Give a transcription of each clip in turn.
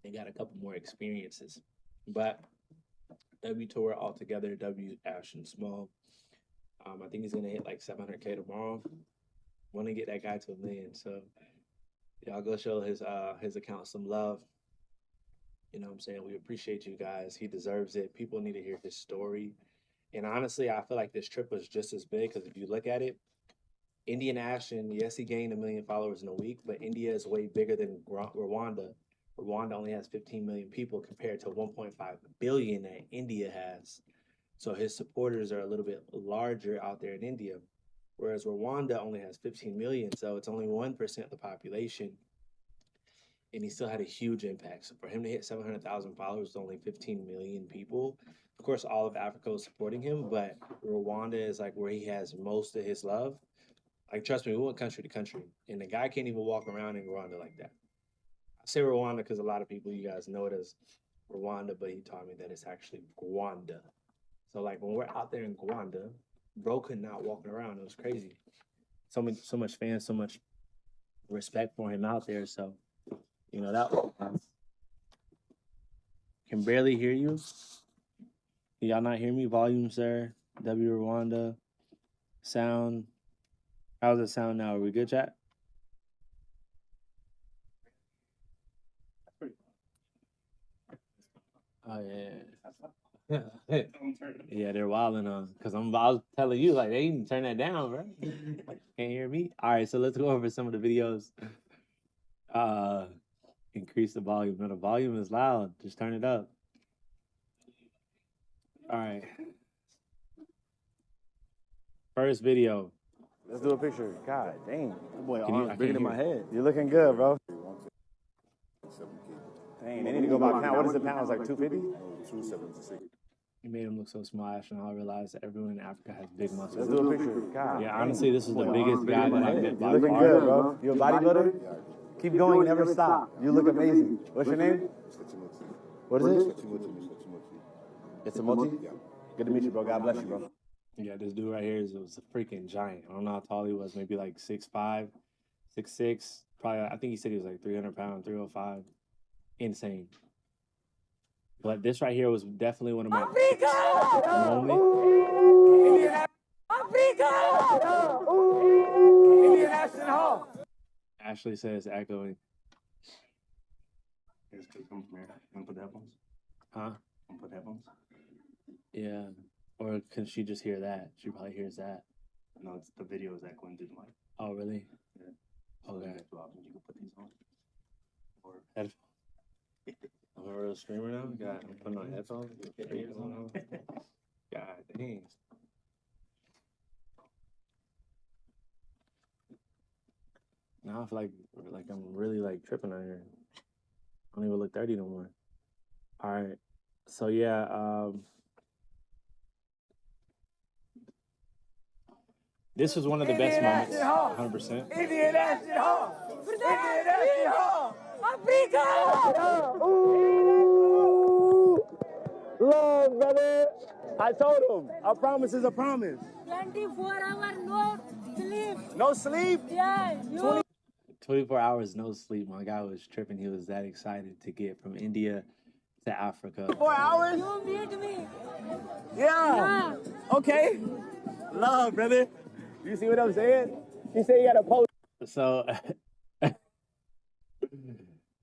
and got a couple more experiences. But W tour altogether, W Ashton Small. I think he's gonna hit like 700K tomorrow. Want to get that guy to a million, so y'all go show his account some love. You know what I'm saying? We appreciate you guys. He deserves it. People need to hear his story. And honestly, I feel like this trip was just as big because if you look at it, Indian Ashton, yes, he gained 1 million followers in a week, but India is way bigger than Rwanda. Rwanda only has 15 million people compared to 1.5 billion that India has. So his supporters are a little bit larger out there in India, whereas Rwanda only has 15 million, so it's only 1% of the population. And he still had a huge impact. So for him to hit 700,000 followers with only 15 million people, of course, all of Africa was supporting him, but Rwanda is like where he has most of his love. Like, trust me, we went country to country, and the guy can't even walk around in Rwanda like that. I say Rwanda because a lot of people, you guys know it as Rwanda, but he taught me that it's actually Rwanda. So, like, when we're out there in Rwanda, bro could not walk around. It was crazy. So much fans, so much respect for him out there. So, you know, that can barely hear you. Can y'all not hear me? Volumes there. W Rwanda. Sound. How's it sound now? Are we good, chat? Oh, yeah. Yeah, they're wilding on. Because I was telling you, like, they didn't turn that down, bro. Can't hear me? All right, so let's go over some of the videos. Increase the volume. No, the volume is loud. Just turn it up. All right. First video. Let's do a picture. God dang. That boy, arms bigger than my head. You're looking good, bro. Dang, they need to go by pound. What is the pound? It's like 250? 276. You made him look so small, Ashton. I realized that everyone in Africa has big muscles. Let's do a picture. God. Yeah, honestly, this is the biggest guy that I've met. You're looking good, bro. You a bodybuilder? Keep going, never stop. You look amazing. What's your name? What is it? It's a multi? Good to meet you, bro. God bless you, bro. Yeah, this dude right here was a freaking giant. I don't know how tall he was. Maybe like 6'5", 6'6". Probably, I think he said he was like 300 pounds, 305. Insane. But this right here was definitely one of my moments. Ashley says echoing. Come from here. You want to put the headphones? Huh? Want to put the headphones? Yeah. Or can she just hear that? She probably hears that. No, it's the video is echoing through the mic. Oh, really? Yeah. Okay. You have two options. You can put these on. Or Headphones. I'm a real streamer now. God, I'm putting on headphones. God dang. Now I feel like I'm really like tripping on here. I don't even look 30 no more. All right. So yeah, this was one of the best moments, 100%. Indian Ashton Hall. Indian Ashton Hall. Africa. Love, brother. I told him, a promise is a promise. 24 hours, no sleep. No sleep? Yeah, 24 hours, no sleep. My guy was tripping. He was that excited to get from India to Africa. 4 hours? you meet me. Yeah. Okay. Love, brother. You see what I'm saying? He said he got a post. So,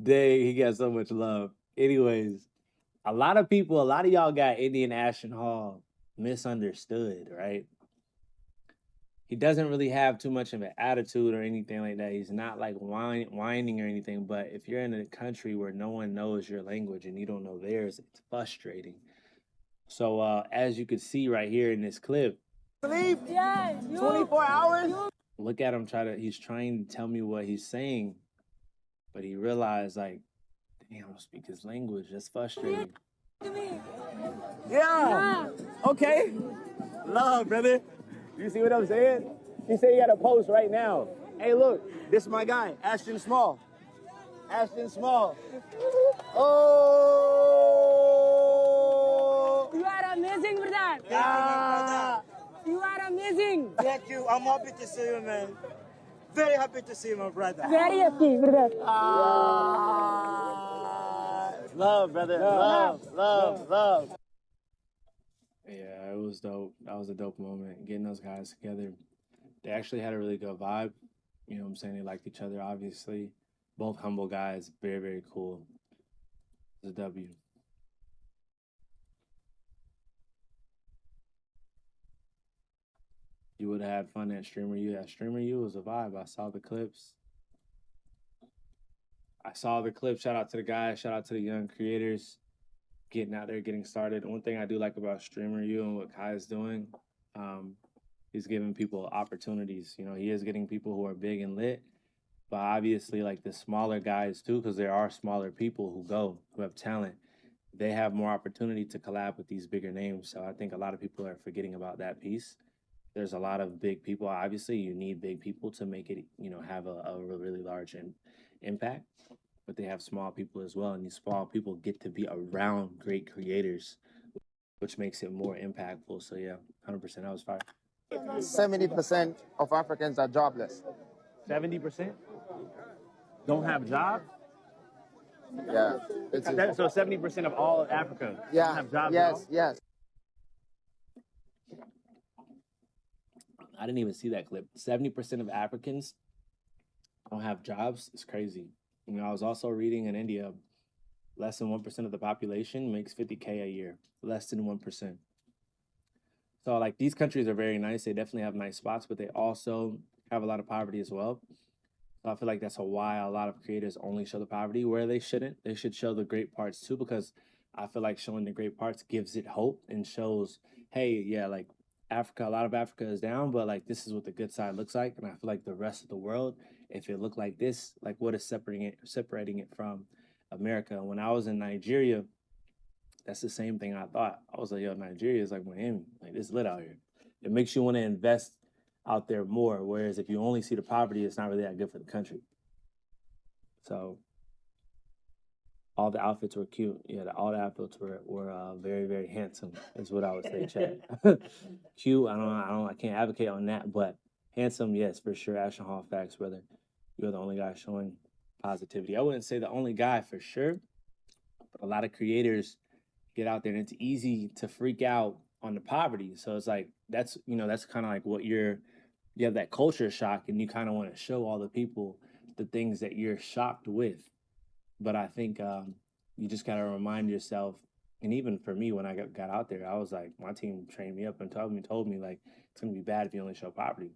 dang, he got so much love. Anyways, a lot of y'all got Indian Ashton Hall misunderstood, right? He doesn't really have too much of an attitude or anything like that. He's not like whining or anything. But if you're in a country where no one knows your language and you don't know theirs, it's frustrating. So as you could see right here in this clip, Sleep? Yeah, 24 hours? look at him he's trying to tell me what he's saying, but he realized like, damn, I don't speak his language. That's frustrating. Yeah. Okay. Love, brother. You see what I'm saying? He said he got a post right now. Hey, look, this is my guy, Ashton Small. Ashton Small. Oh! You are amazing, brother. Ah! You are amazing. Thank you. I'm happy to see you, man. Very happy to see you, my brother. Very happy, brother. Love, brother. Love. Yeah, it was dope. That was a dope moment, getting those guys together. They actually had a really good vibe. You know what I'm saying? They liked each other, obviously. Both humble guys. Very, very cool. It's a W. You would have had fun at Streamer U. At Streamer U was a vibe. I saw the clips. Shout out to the guys. Shout out to the young creators getting out there, getting started. One thing I do like about Streamer U and what Kai is doing, he's giving people opportunities. You know, he is getting people who are big and lit, but obviously like the smaller guys too, because there are smaller people who have talent. They have more opportunity to collab with these bigger names. So I think a lot of people are forgetting about that piece. There's a lot of big people. Obviously, you need big people to make it, you know, have a really large impact. But they have small people as well, and these small people get to be around great creators, which makes it more impactful. So yeah, 100%. That was fire. 70% of Africans are jobless. 70% don't have jobs. Yeah. So 70% of all of Africa Yeah. don't have jobs. Yes. I didn't even see that clip. 70% of Africans don't have jobs. It's crazy. You know, I was also reading in India, less than 1% of the population makes 50K a year. Less than 1%. So, like, these countries are very nice. They definitely have nice spots, but they also have a lot of poverty as well. So I feel like that's why a lot of creators only show the poverty where they shouldn't. They should show the great parts too, because I feel like showing the great parts gives it hope and shows, hey, yeah, like Africa, a lot of Africa is down, but like this is what the good side looks like. And I feel like the rest of the world, if it looked like this, like what is separating it from America? When I was in Nigeria, that's the same thing I thought. I was like, yo, Nigeria is like Miami. Like, it's lit out here. It makes you want to invest out there more. Whereas if you only see the poverty, it's not really that good for the country. So all the outfits were cute. Yeah, all the outfits were very, very handsome, is what I would say, Chad. Cute, I can't advocate on that, but handsome, yes, for sure. Ashton Hall facts, brother. You're the only guy showing positivity. I wouldn't say the only guy for sure, but a lot of creators get out there and it's easy to freak out on the poverty. So it's like, that's kind of like what you have that culture shock and you kind of want to show all the people the things that you're shocked with. But I think you just got to remind yourself, and even for me, when I got out there, I was like, my team trained me up and told me like, it's going to be bad if you only show poverty.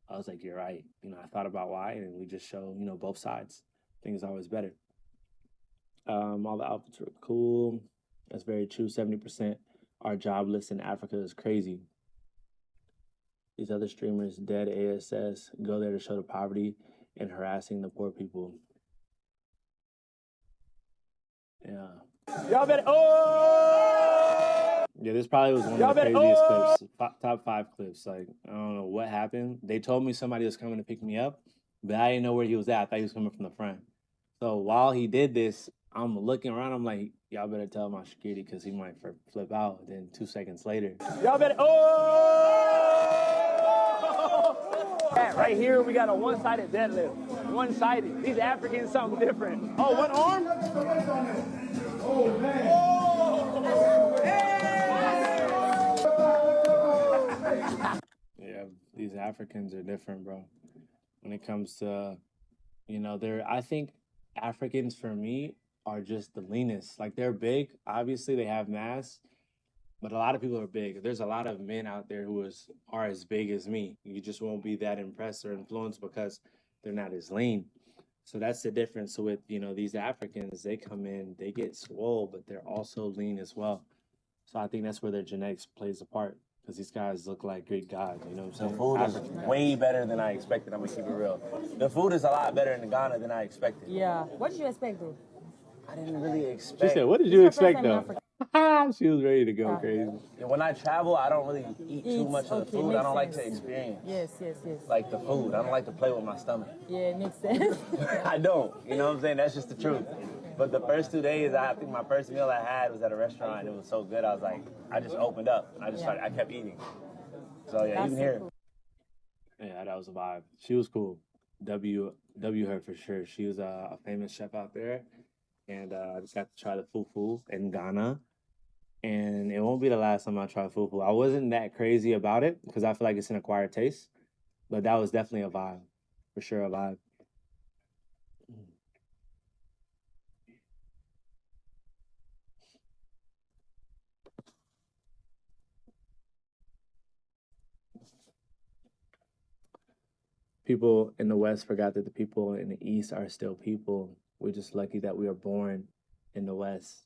I was like, you're right. You know, I thought about why, and we just show, you know, both sides. I think it's always better. All the outfits were cool. That's very true. 70% are jobless in Africa is crazy. These other streamers, dead ASS, go there to show the poverty and harassing the poor people. Yeah. Y'all better. Oh! Yeah, this probably was one of the craziest clips. Top 5 clips. Like, I don't know what happened. They told me somebody was coming to pick me up, but I didn't know where he was at. I thought he was coming from the front. So while he did this, I'm looking around. I'm like, y'all better tell my security because he might flip out. And then 2 seconds later, Y'all better. Oh! Right here, we got a one-sided deadlift. One-sided. These Africans, something different. Oh, one arm? Yeah, these Africans are different, bro. When it comes to, you know, I think Africans for me are just the leanest. Like, they're big. Obviously, they have mass. But a lot of people are big. There's a lot of men out there who are as big as me. You just won't be that impressed or influenced because they're not as lean. So that's the difference with, you know, these Africans. They come in, they get swole, but they're also lean as well. So I think that's where their genetics plays a part because these guys look like Greek gods. You know what I'm saying? The food is way better than I expected. I'm going to keep it real. The food is a lot better in Ghana than I expected. Yeah. What did you expect, though? I didn't really expect. She said, what did you expect, though? She was ready to go crazy. When I travel, I don't really eat too much of the food. I don't like to experience. Yes. Like the food. I don't like to play with my stomach. Yeah, it makes sense. I don't. You know what I'm saying? That's just the truth. But the first 2 days, I think my first meal I had was at a restaurant. It was so good. I was like, I just opened up. And I kept eating. So yeah, even here. Yeah, that was a vibe. She was cool. W her for sure. She was a famous chef out there. and I just got to try the fufu in Ghana. And it won't be the last time I try fufu. I wasn't that crazy about it because I feel like it's an acquired taste, but that was definitely a vibe, for sure a vibe. People in the West forgot that the people in the East are still people. We're just lucky that we were born in the West.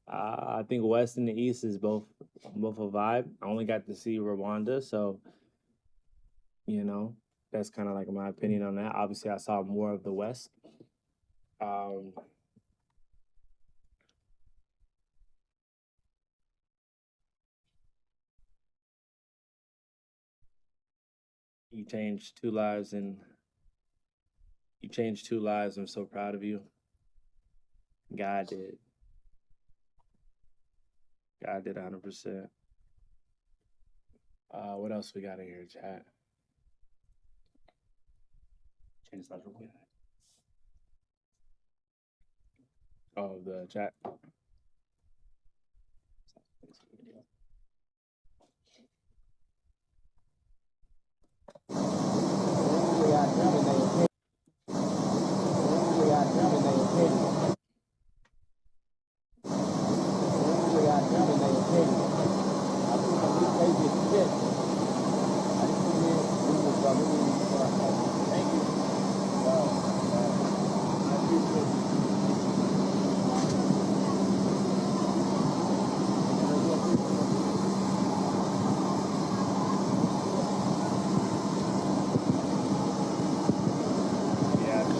I think West and the East is both a vibe. I only got to see Rwanda, so you know that's kind of like my opinion on that. Obviously, I saw more of the West. Um, you changed two lives, and you changed two lives. I'm so proud of you. God did. God did 100%. What else we got in here, chat? Change slides real quick. Oh, the chat.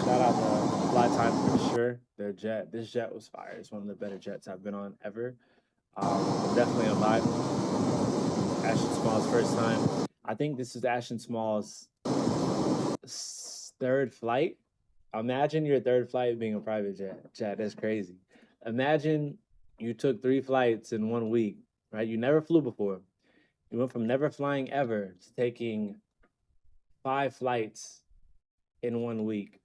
Shout out to Fly Time for sure. Their jet, this jet was fire. It's one of the better jets I've been on ever. Definitely a vibe. Ashton Small's first time. I think this is Ashton Small's third flight. Imagine your third flight being a private jet. Jet, that's crazy. Imagine you took 3 flights in 1 week, right? You never flew before. You went from never flying ever to taking 5 flights in 1 week.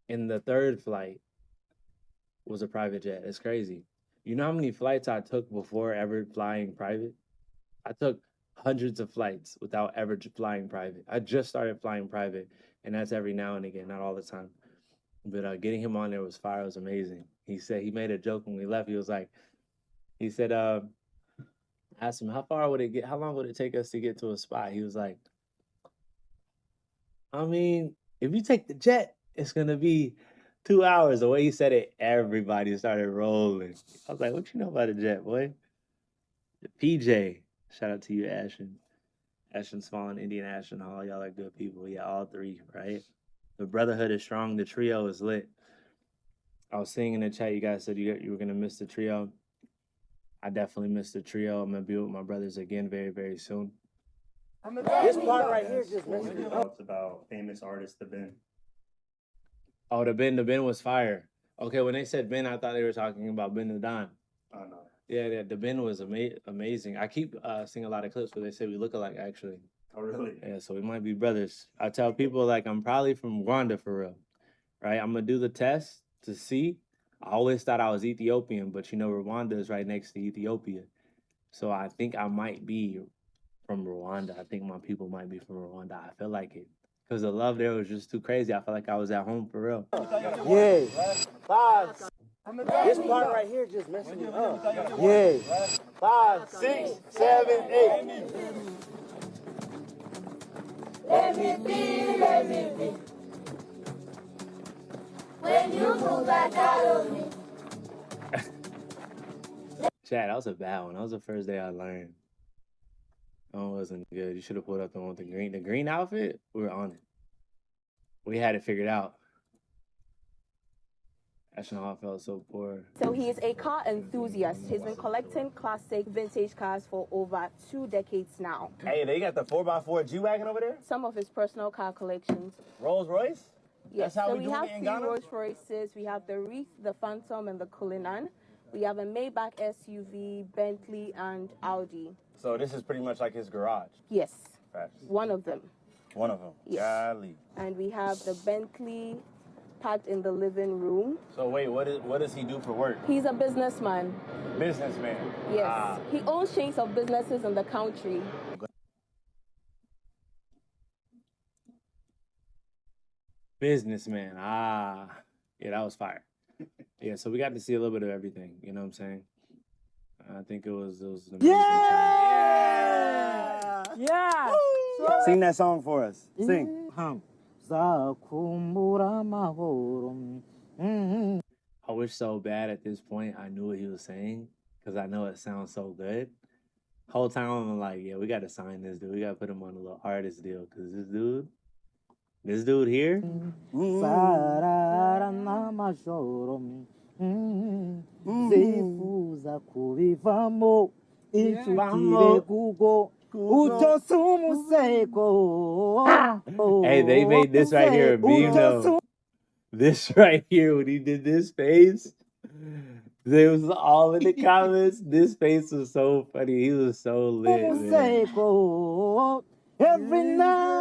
And the third flight was a private jet. It's crazy. You know how many flights I took before ever flying private? I took hundreds of flights without ever flying private. I just started flying private, and that's every now and again, not all the time. But getting him on there was fire. It was amazing. He said he made a joke when we left. He was like, he said, asked him how long would it take us to get to a spot? He was like, I mean, if you take the jet, it's gonna be 2 hours. The way he said it, everybody started rolling. I was like, what you know about a jet, boy? The PJ. Shout out to you, Ashton. Ashton Small and Indian Ashton Hall. Y'all are good people. Yeah, all three, right? The brotherhood is strong. The trio is lit. I was seeing in the chat, you guys said you were gonna miss the trio. I definitely missed the trio. I'm gonna be with my brothers again very, very soon. This part right here just messes me up. It's about famous artist the Ben. Oh, the Ben was fire. Okay, when they said Ben, I thought they were talking about Ben the Don. Oh no. Yeah, the Ben was amazing. I keep seeing a lot of clips where they say we look alike, actually. Oh really? Yeah, so we might be brothers. I tell people like I'm probably from Rwanda for real, right? I'm gonna do the test to see. I always thought I was Ethiopian, but you know Rwanda is right next to Ethiopia, so I think I might be from Rwanda. I think my people might be from Rwanda. I feel like it because the love there was just too crazy. I felt like I was at home for real. Yeah. 5. This part right here just messes me up. Yeah. 5, 6, 7, 8. Let me be. When you move back out of me. Chad, that was a bad one. That was the first day I learned. Oh, it wasn't good. You should have pulled up the one with the green. The green outfit, we were on it. We had it figured out. Ashton Hall felt so poor. So he is a car enthusiast. He's been collecting classic vintage cars for over 2 decades now. Hey, they got the 4x4 G-Wagon over there? Some of his personal car collections. Rolls Royce? Yes, That's how so we we do have it in 3 Ghana? Rolls Royces. We have the Wreath, the Phantom, and the Cullinan. We have a Maybach SUV, Bentley, and Audi. So this is pretty much like his garage. Yes, Facts. one of them. One of them. Yes. Golly. And we have the Bentley impact in the living room. So wait, what does he do for work? He's a businessman. Businessman. Yes. Ah. He owns chains of businesses in the country. Businessman. Ah. Yeah, that was fire. Yeah, so we got to see a little bit of everything. You know what I'm saying? I think it was an amazing time. Yeah. Sing that song for us. Sing. I wish so bad at this point I knew what he was saying because I know it sounds so good. Whole time I'm like, yeah, we got to sign this dude. We got to put him on a little artist deal because this dude here. Hey, they made this right here a meme though. This right here, when he did this face, they was all in the comments. This face was so funny. He was so lit, man. Every night.